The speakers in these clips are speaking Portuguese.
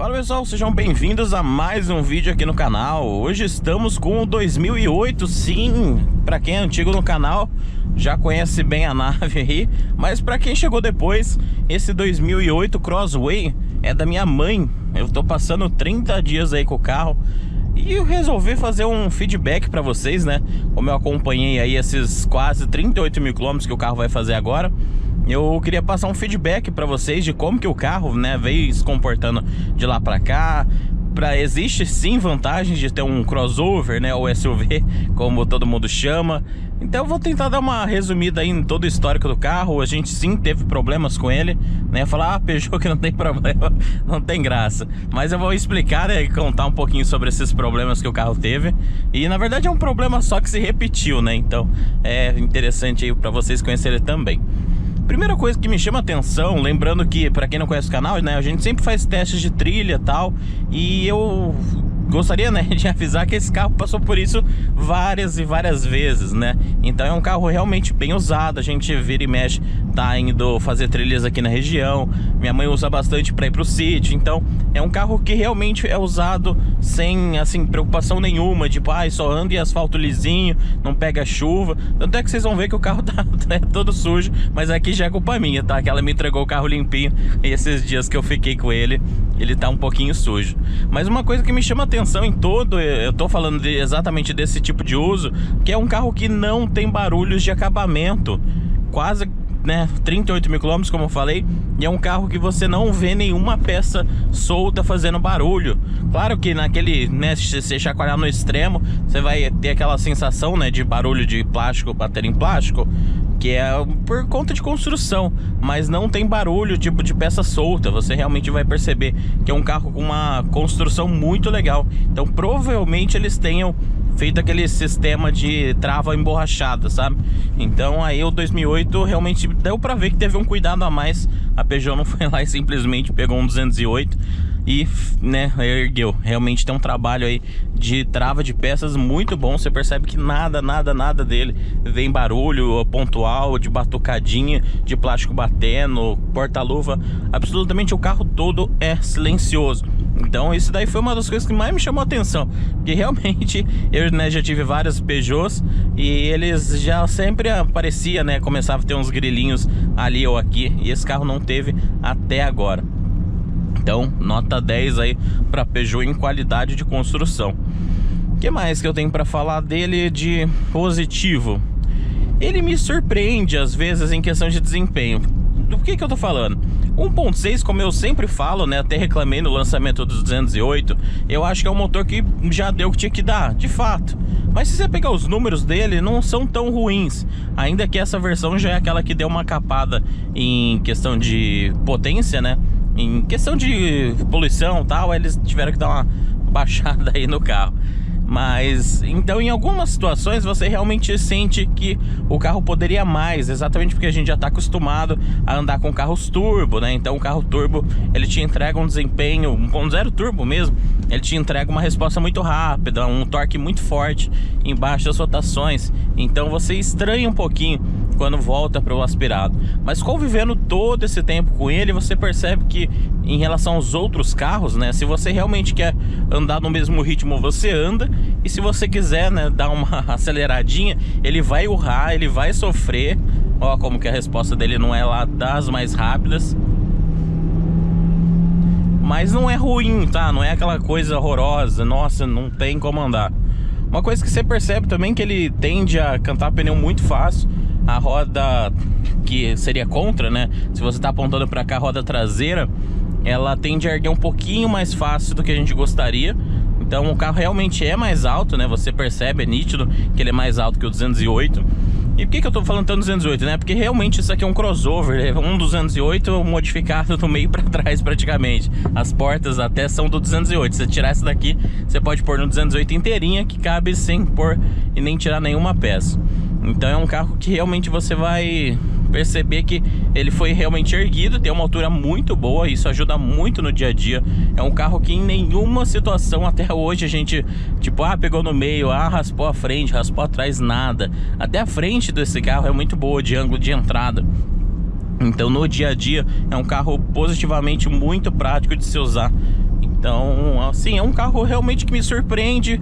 Fala pessoal, sejam bem-vindos a mais um vídeo aqui no canal. Hoje estamos com o 2008, sim, para quem é antigo no canal já conhece bem a nave aí, mas para quem chegou depois, esse 2008 Crossway é da minha mãe. Eu tô passando 30 dias aí com o carro e eu resolvi fazer um feedback para vocês, né? Como eu acompanhei aí esses quase 38 mil quilômetros que o carro vai fazer agora, eu queria passar um feedback para vocês de como que o carro, né, veio se comportando de lá para cá. Existe sim vantagens de ter um crossover, né, ou SUV, como todo mundo chama. Então eu vou tentar dar uma resumida aí em todo o histórico do carro. A gente sim teve problemas com ele, né? Falar, Peugeot que não tem problema, não tem graça. Mas eu vou explicar, né, e contar um pouquinho sobre esses problemas que o carro teve. E na verdade é um problema só que se repetiu, né? Então é interessante aí para vocês conhecerem também. Primeira coisa que me chama a atenção, lembrando que, para quem não conhece o canal, né, a gente sempre faz testes de trilha e tal, e eu gostaria, né, de avisar que esse carro passou por isso várias e várias vezes, né? Então é um carro realmente bem usado. A gente vira e mexe, tá indo fazer trilhas aqui na região. Minha mãe usa bastante para ir pro sítio. Então é um carro que realmente é usado sem, assim, preocupação nenhuma, tipo, só anda em asfalto lisinho, não pega chuva. Tanto é que vocês vão ver que o carro tá todo sujo, mas aqui já é culpa minha, tá? Que ela me entregou o carro limpinho e esses dias que eu fiquei com ele, ele tá um pouquinho sujo. Mas uma coisa que me chama atenção em todo, eu tô falando exatamente desse tipo de uso, que é um carro que não tem barulhos de acabamento, quase, né, 38 mil quilômetros, como eu falei, e é um carro que você não vê nenhuma peça solta fazendo barulho. Claro que naquele, né, se você chacoalhar no extremo, você vai ter aquela sensação, né, de barulho de plástico bater em plástico, que é por conta de construção, mas não tem barulho tipo de peça solta. Você realmente vai perceber que é um carro com uma construção muito legal. Então provavelmente eles tenham feito aquele sistema de trava emborrachada, sabe? Então aí o 2008 realmente deu pra ver que teve um cuidado a mais. A Peugeot não foi lá e simplesmente pegou um 208 e, né, ergueu. Realmente tem um trabalho aí de trava de peças muito bom. Você percebe que nada dele vem barulho pontual, de batucadinha, de plástico batendo, porta-luva. Absolutamente o carro todo é silencioso. Então isso daí foi uma das coisas que mais me chamou a atenção, porque realmente eu, né, já tive várias Peugeots e eles já sempre aparecia, né, começava a ter uns grilinhos ali ou aqui, e esse carro não teve até agora. Então nota 10 aí para Peugeot em qualidade de construção. O que mais que eu tenho para falar dele de positivo? Ele me surpreende às vezes em questão de desempenho. Do que eu tô falando? 1.6, como eu sempre falo, né, até reclamei no lançamento dos 208, eu acho que é um motor que já deu o que tinha que dar, de fato. Mas se você pegar os números dele, não são tão ruins. Ainda que essa versão já é aquela que deu uma capada em questão de potência, né? Em questão de poluição e tal, eles tiveram que dar uma baixada aí no carro. Mas, então, em algumas situações você realmente sente que o carro poderia mais, exatamente porque a gente já está acostumado a andar com carros turbo, né? Então o carro turbo, ele te entrega um desempenho, 1.0 turbo mesmo, ele te entrega uma resposta muito rápida, um torque muito forte em baixas rotações. Então você estranha um pouquinho quando volta para o aspirado. Mas convivendo todo esse tempo com ele, você percebe que em relação aos outros carros, né, se você realmente quer andar no mesmo ritmo, você anda. E se você quiser, né, dar uma aceleradinha, ele vai urrar, ele vai sofrer. Ó, como que a resposta dele não é lá das mais rápidas, mas não é ruim, tá? Não é aquela coisa horrorosa, nossa, não tem como andar. Uma coisa que você percebe também, que ele tende a cantar pneu muito fácil. A roda que seria contra, né, se você tá apontando para cá, a roda traseira, ela tende a erguer um pouquinho mais fácil do que a gente gostaria. Então o carro realmente é mais alto, né? Você percebe, é nítido que ele é mais alto que o 208. E por que eu tô falando tanto 208, né? Porque realmente isso aqui é um crossover, é um 208 modificado do meio para trás praticamente. As portas até são do 208. Se você tirar essa daqui, você pode pôr no 208 inteirinha, que cabe sem pôr e nem tirar nenhuma peça. Então é um carro que realmente você vai perceber que ele foi realmente erguido, tem uma altura muito boa, isso ajuda muito no dia a dia. É um carro que em nenhuma situação até hoje a gente, tipo, pegou no meio, raspou a frente, raspou atrás, nada. Até a frente desse carro é muito boa de ângulo de entrada. Então no dia a dia é um carro positivamente muito prático de se usar. Então, assim, é um carro realmente que me surpreende,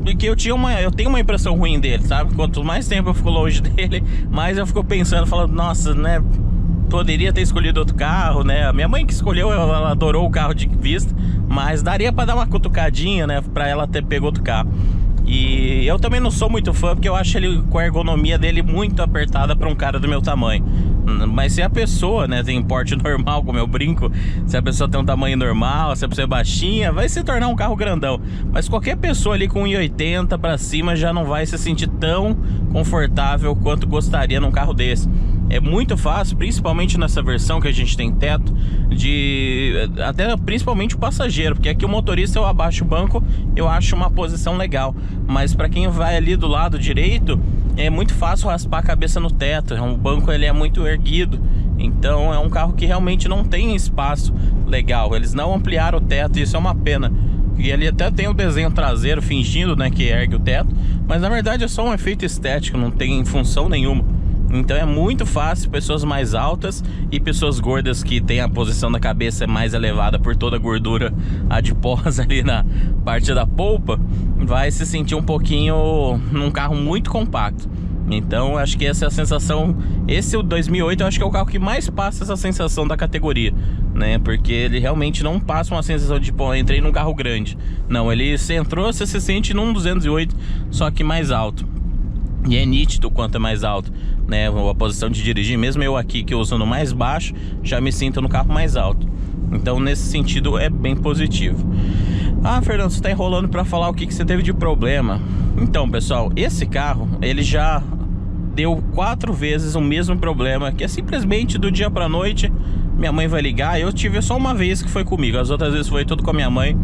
porque eu tenho uma impressão ruim dele, sabe? Quanto mais tempo eu fico longe dele, mais eu fico pensando, falando, nossa, né, poderia ter escolhido outro carro, né? A minha mãe que escolheu, ela adorou o carro de vista, mas daria pra dar uma cutucadinha, né, pra ela ter pego outro carro. E eu também não sou muito fã, porque eu acho ele com a ergonomia dele muito apertada para um cara do meu tamanho. Mas se a pessoa, né, tem porte normal, como eu brinco, se a pessoa tem um tamanho normal, se a pessoa é baixinha, vai se tornar um carro grandão. Mas qualquer pessoa ali com 1,80 para cima já não vai se sentir tão confortável quanto gostaria num carro desse. É muito fácil, principalmente nessa versão que a gente tem teto, até principalmente o passageiro, porque aqui o motorista, eu abaixo o banco, eu acho uma posição legal, mas para quem vai ali do lado direito, é muito fácil raspar a cabeça no teto. O banco, ele é muito erguido, então é um carro que realmente não tem espaço legal. Eles não ampliaram o teto, isso é uma pena. E ele até tem o desenho traseiro fingindo, né, que ergue o teto, mas na verdade é só um efeito estético, não tem função nenhuma. Então é muito fácil pessoas mais altas e pessoas gordas que têm a posição da cabeça mais elevada por toda a gordura adiposa ali na parte da polpa, vai se sentir um pouquinho num carro muito compacto. Então acho que essa é a sensação. Esse o 2008 eu acho que é o carro que mais passa essa sensação da categoria, né? Porque ele realmente não passa uma sensação de, pô, entrei num carro grande. Não, ele entrou, você se sente num 208, só que mais alto. E é nítido o quanto é mais alto, né? A posição de dirigir, mesmo eu aqui que eu uso no mais baixo, já me sinto no carro mais alto. Então nesse sentido é bem positivo. Ah, Fernando, você está enrolando para falar o que você teve de problema. Então, pessoal, esse carro, ele já deu 4 vezes o mesmo problema, que é simplesmente do dia para noite, minha mãe vai ligar. Eu tive só uma vez que foi comigo, as outras vezes foi tudo com a minha mãe.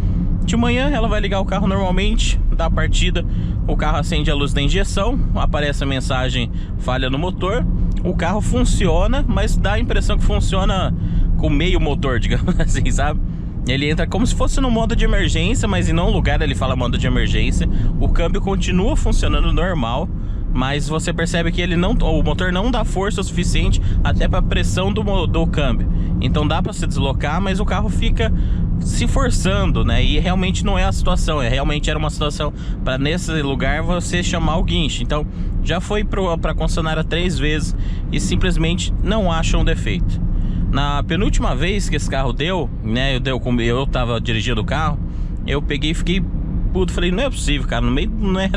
De manhã ela vai ligar o carro normalmente, dá a partida, o carro acende a luz da injeção, aparece a mensagem falha no motor, o carro funciona, mas dá a impressão que funciona com meio motor, digamos assim, sabe? Ele entra como se fosse no modo de emergência, mas em nenhum lugar ele fala modo de emergência. O câmbio continua funcionando normal, mas você percebe que o motor não dá força o suficiente até para a pressão do câmbio. Então dá para se deslocar, mas o carro fica se forçando, né? E realmente não é a situação, realmente era uma situação para nesse lugar você chamar o guincho. Então já foi para a concessionária 3 vezes e simplesmente não acham defeito. Na penúltima vez que esse carro deu, né? Eu tava dirigindo o carro, eu peguei e fiquei puto, falei, não é possível, cara, no meio, né,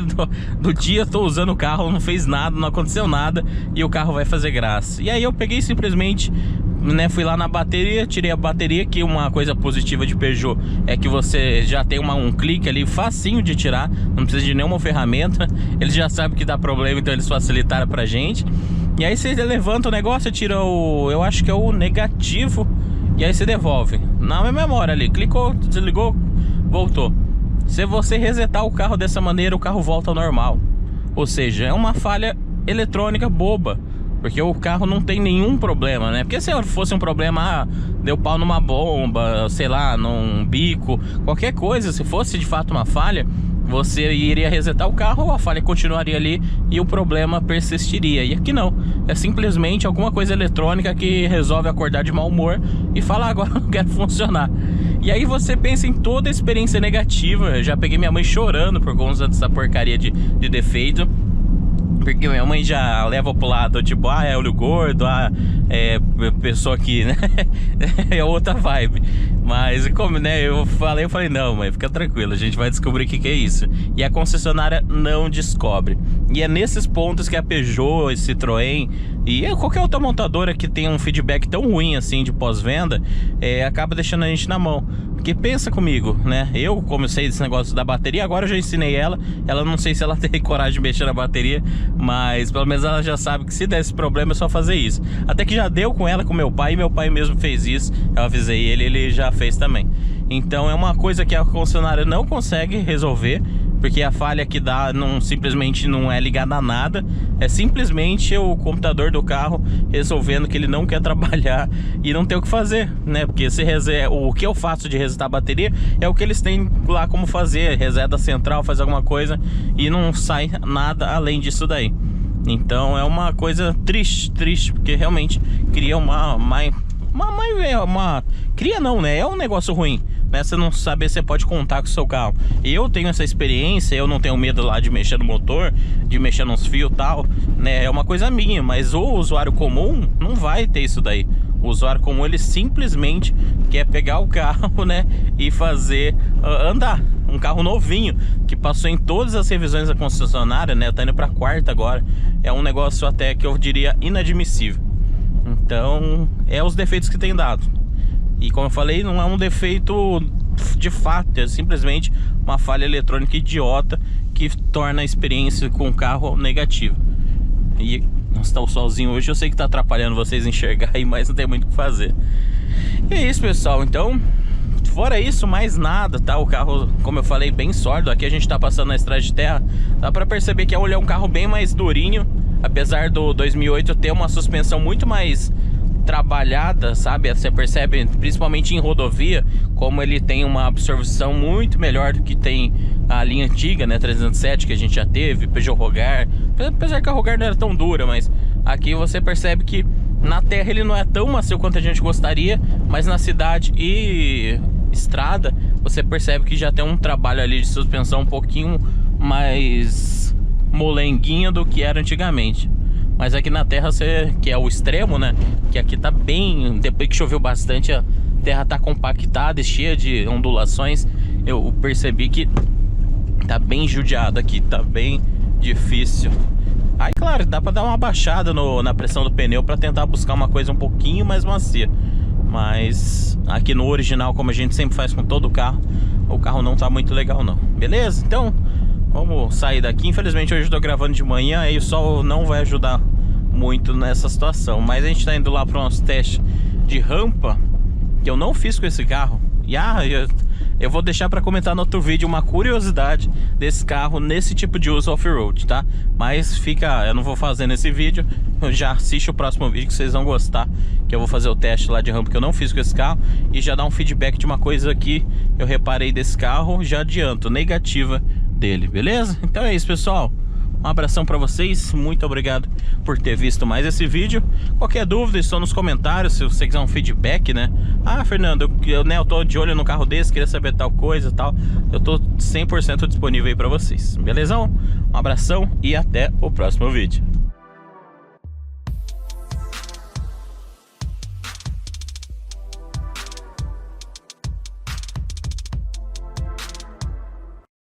do dia eu tô usando o carro, não fez nada, não aconteceu nada e o carro vai fazer graça. E aí eu peguei simplesmente, né, fui lá na bateria, tirei a bateria, que uma coisa positiva de Peugeot é que você já tem um clique ali facinho de tirar, não precisa de nenhuma ferramenta, eles já sabem que dá problema, então eles facilitaram pra gente. E aí você levanta o negócio, tira eu acho que é o negativo, e aí você devolve na memória ali, clicou, desligou, voltou. Se você resetar o carro dessa maneira, o carro volta ao normal. Ou seja, é uma falha eletrônica boba, porque o carro não tem nenhum problema, né? Porque se fosse um problema, deu pau numa bomba, sei lá, num bico, qualquer coisa, se fosse de fato uma falha, você iria resetar o carro, a falha continuaria ali e o problema persistiria. E aqui não, é simplesmente alguma coisa eletrônica que resolve acordar de mau humor e fala, agora não quero funcionar. E aí você pensa em toda a experiência negativa. Eu já peguei minha mãe chorando por conta dessa porcaria de defeito, porque minha mãe já leva pro lado, tipo, é olho gordo, é pessoa que, né, é outra vibe. Mas como, né, eu falei, não, mãe, fica tranquila, a gente vai descobrir o que é isso. E a concessionária não descobre. E é nesses pontos que a Peugeot, Citroën e qualquer outra montadora que tem um feedback tão ruim assim de pós-venda, acaba deixando a gente na mão. Porque pensa comigo, né? Eu, como eu sei desse negócio da bateria, agora eu já ensinei ela não sei se ela tem coragem de mexer na bateria, mas pelo menos ela já sabe que se der esse problema é só fazer isso. Até que já deu com ela, com meu pai, e meu pai mesmo fez isso. Eu avisei ele já fez também. Então é uma coisa que a concessionária não consegue resolver, porque a falha que dá simplesmente não é ligada a nada, é simplesmente o computador do carro resolvendo que ele não quer trabalhar e não tem o que fazer, né? Porque o que eu faço de resetar a bateria é o que eles têm lá como fazer, reseta central, faz alguma coisa e não sai nada além disso daí. Então é uma coisa triste, porque realmente cria cria não, né? É um negócio ruim. né? Você não saber se você pode contar com o seu carro. Eu tenho essa experiência, eu não tenho medo lá de mexer no motor, de mexer nos fios e tal, né? É uma coisa minha, mas o usuário comum não vai ter isso daí. O usuário comum, ele simplesmente quer pegar o carro, né, e fazer andar. Um carro novinho, que passou em todas as revisões da concessionária, né? Tá indo pra quarta agora. É um negócio até que eu diria inadmissível. Então, é os defeitos que tem dado. E como eu falei, não é um defeito de fato, é simplesmente uma falha eletrônica idiota que torna a experiência com o carro negativa. E nossa, tá o solzinho hoje, eu sei que tá atrapalhando vocês enxergar aí, mas não tem muito o que fazer. E é isso, pessoal. Então, fora isso, mais nada, tá? O carro, como eu falei, bem sólido. Aqui a gente tá passando na estrada de terra. Dá pra perceber que é um carro bem mais durinho. Apesar do 2008 ter uma suspensão muito mais trabalhada, sabe? Você percebe, principalmente em rodovia, como ele tem uma absorção muito melhor do que tem a linha antiga, né? 307 que a gente já teve, Peugeot Rogar. Apesar que a Rogar não era tão dura, mas aqui você percebe que na terra ele não é tão macio quanto a gente gostaria, mas na cidade e estrada você percebe que já tem um trabalho ali de suspensão um pouquinho mais molenguinha do que era antigamente. Mas aqui na terra, que é o extremo, né? Que aqui tá bem... Depois que choveu bastante, a terra tá compactada e cheia de ondulações. Eu percebi que tá bem judiado aqui, tá bem difícil. Aí, claro, dá pra dar uma baixada na pressão do pneu pra tentar buscar uma coisa um pouquinho mais macia. Mas aqui no original, como a gente sempre faz com todo o carro não tá muito legal não. Beleza? Então... vamos sair daqui. Infelizmente hoje eu tô gravando de manhã e o sol não vai ajudar muito nessa situação. Mas a gente tá indo lá para uns testes de rampa que eu não fiz com esse carro. E eu vou deixar para comentar no outro vídeo uma curiosidade desse carro nesse tipo de uso off-road, tá? Mas eu não vou fazer nesse vídeo. Já assiste o próximo vídeo que vocês vão gostar, que eu vou fazer o teste lá de rampa que eu não fiz com esse carro e já dar um feedback de uma coisa que eu reparei desse carro. Já adianto, negativa dele, beleza? Então é isso, pessoal. Um abração pra vocês, muito obrigado por ter visto mais esse vídeo. Qualquer dúvida, estou nos comentários, se você quiser um feedback, né? Ah, Fernando, eu tô de olho no carro desse, queria saber tal coisa e tal. Eu tô 100% disponível aí pra vocês, belezão? Um abração e até o próximo vídeo.